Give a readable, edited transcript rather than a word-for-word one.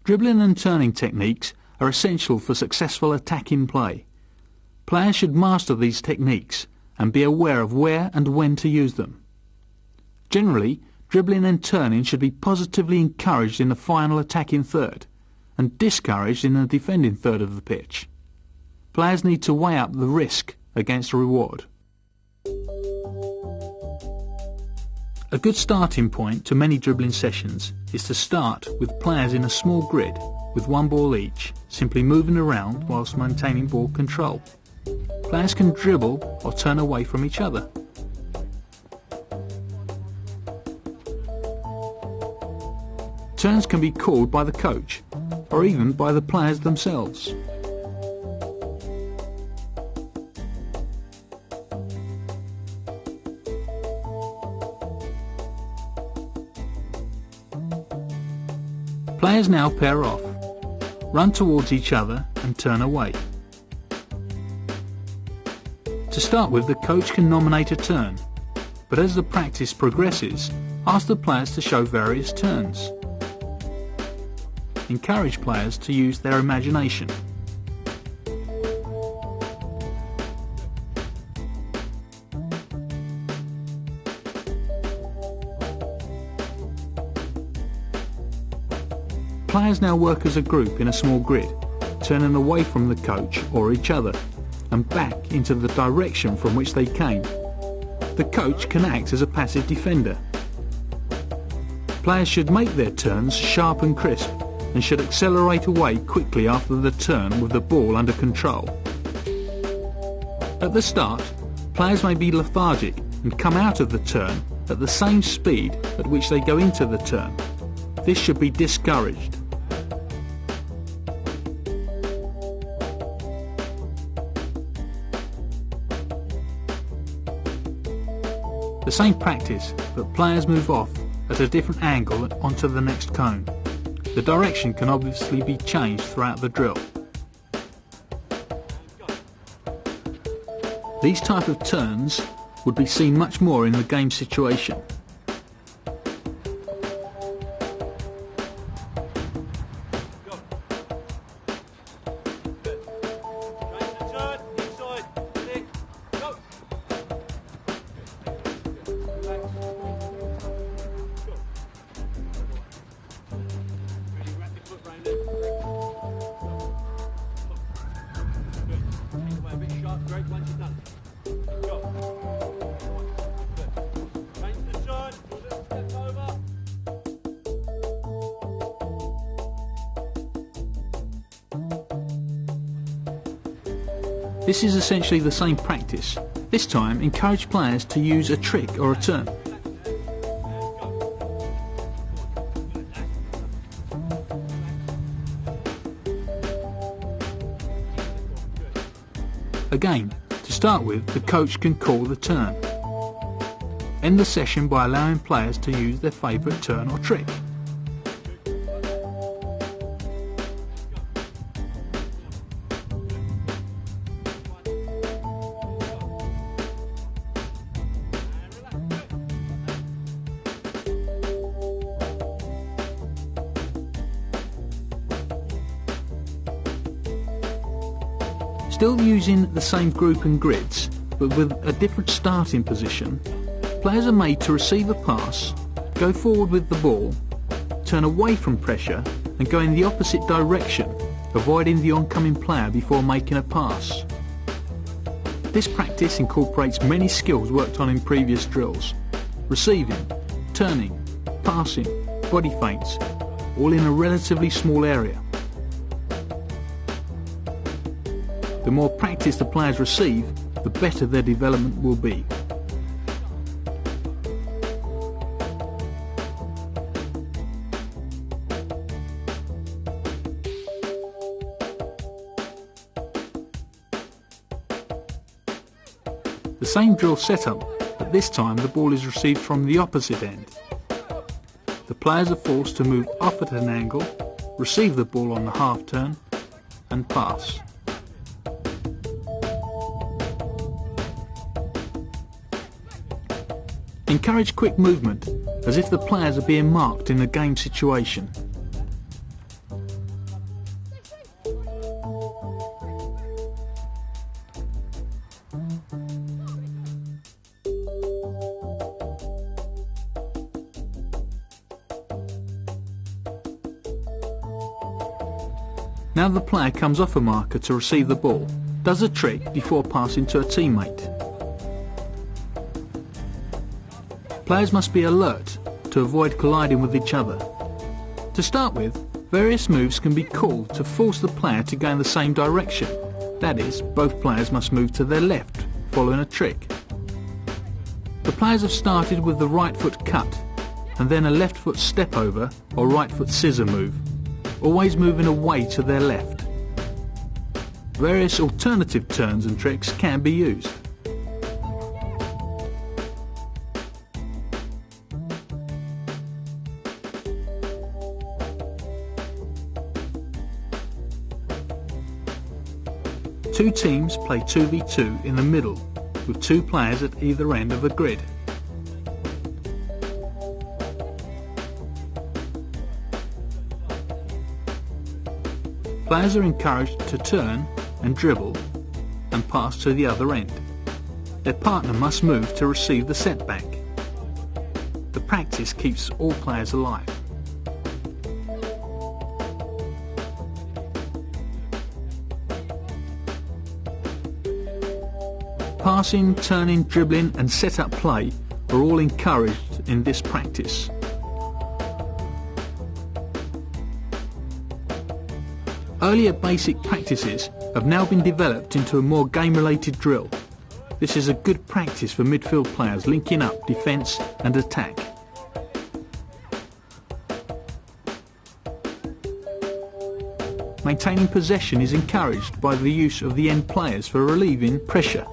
Dribbling and turning techniques are essential for successful attacking play. Players should master these techniques and be aware of where and when to use them. Generally, dribbling and turning should be positively encouraged in the final attacking third and discouraged in the defending third of the pitch. Players need to weigh up the risk against the reward. A good starting point to many dribbling sessions is to start with players in a small grid with one ball each, simply moving around whilst maintaining ball control. Players can dribble or turn away from each other. Turns can be called by the coach or even by the players themselves. Players now pair off, run towards each other and turn away. To start with, the coach can nominate a turn, but as the practice progresses, ask the players to show various turns. Encourage players to use their imagination. Players now work as a group in a small grid, turning away from the coach or each other and back into the direction from which they came. The coach can act as a passive defender. Players should make their turns sharp and crisp and should accelerate away quickly after the turn with the ball under control. At the start, players may be lethargic and come out of the turn at the same speed at which they go into the turn. This should be discouraged. The same practice, but players move off at a different angle onto the next cone. The direction can obviously be changed throughout the drill. These type of turns would be seen much more in the game situation. This is essentially the same practice. This time, encourage players to use a trick or a turn. Again, to start with, the coach can call the turn. End the session by allowing players to use their favourite turn or trick. Still using the same group and grids, but with a different starting position, players are made to receive a pass, go forward with the ball, turn away from pressure and go in the opposite direction, avoiding the oncoming player before making a pass. This practice incorporates many skills worked on in previous drills: receiving, turning, passing, body feints, all in a relatively small area. The more practice the players receive, the better their development will be. The same drill setup, but this time the ball is received from the opposite end. The players are forced to move off at an angle, receive the ball on the half turn and pass. Encourage quick movement, as if the players are being marked in a game situation. Now the player comes off a marker to receive the ball, does a trick before passing to a teammate. Players must be alert to avoid colliding with each other. To start with, various moves can be called to force the player to go in the same direction. That is, both players must move to their left, following a trick. The players have started with the right foot cut, and then a left foot step over or right foot scissor move, always moving away to their left. Various alternative turns and tricks can be used. Two teams play 2v2 in the middle, with two players at either end of the grid. Players are encouraged to turn and dribble and pass to the other end. Their partner must move to receive the setback. The practice keeps all players alive. Passing, turning, dribbling and set-up play are all encouraged in this practice. Earlier basic practices have now been developed into a more game-related drill. This is a good practice for midfield players linking up defence and attack. Maintaining possession is encouraged by the use of the end players for relieving pressure.